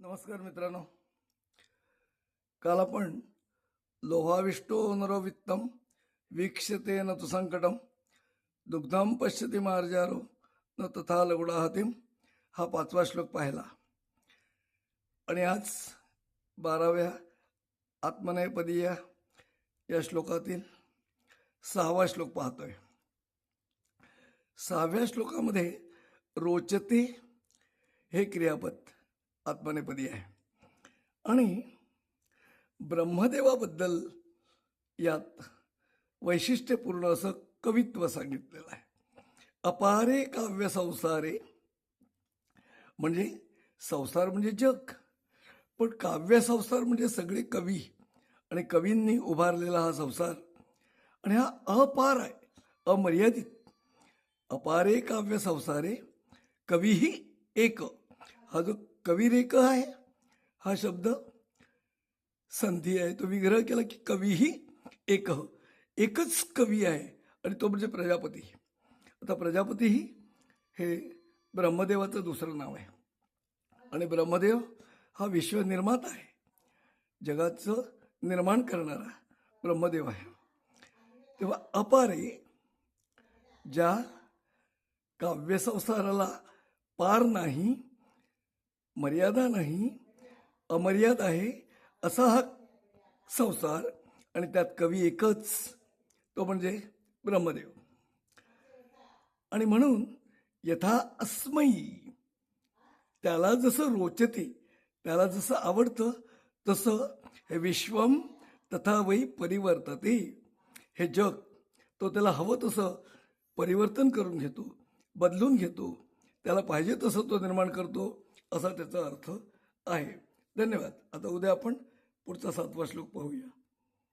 नमस्कार मित्रांनो. काल आपण लोहाविष्टो नरो वित्तम वीक्षते न तु संकटम दुग्धम पश्यति मार्जारो न तथा लघुडाहतीम हा 5वा श्लोक पाहिला आणि आज 12व्या आत्मनेपदीय या श्लोकातील 6वा श्लोक पाहतोय. 6व्या श्लोकामध्ये रोचते हे क्रियापद आत्मनेपदी आहे आणि ब्रह्मदेवाबद्दल यात वैशिष्ट्यपूर्ण असं कवित्व सांगितलेलं आहे. अपारे काव्य संसारे म्हणजे संसार म्हणजे जग, पण काव्य संसार म्हणजे सगळे कवी आणि कवींनी उभारलेला हा संसार आणि हा अपार आहे, अमर्यादित. अपारे काव्य संसारे कवीही एक. हा जो कविरेक आहे हा शब्द संधी आहे, तो विग्रह केला की कवीही एक, एकच कवी आहे आणि तो म्हणजे प्रजापती. आता प्रजापतीही हे ब्रह्मदेवाचं दुसरं नाव आहे आणि ब्रह्मदेव हा विश्वनिर्माता आहे, जगाचं निर्माण करणारा ब्रह्मदेव आहे. तेव्हा अपारे ज्या काव्यसंसाराला पार नाही, मर्यादा नाही, अमर्याद आहे असा हा संसार आणि त्यात कवी एकच, तो म्हणजे ब्रह्मदेव. आणि म्हणून यथा अस्मयी त्याला जसं रोचते, त्याला जसं आवडतं तसं हे विश्वम तथा वै परिवर्तते, हे जग तो त्याला हवं तसं परिवर्तन करून घेतो, बदलून घेतो, त्याला पाहिजे तसं तो निर्माण करतो असा त्याचा अर्थ आहे. धन्यवाद. आता उद्या आपण पुढचा 7वा श्लोक पाहूया.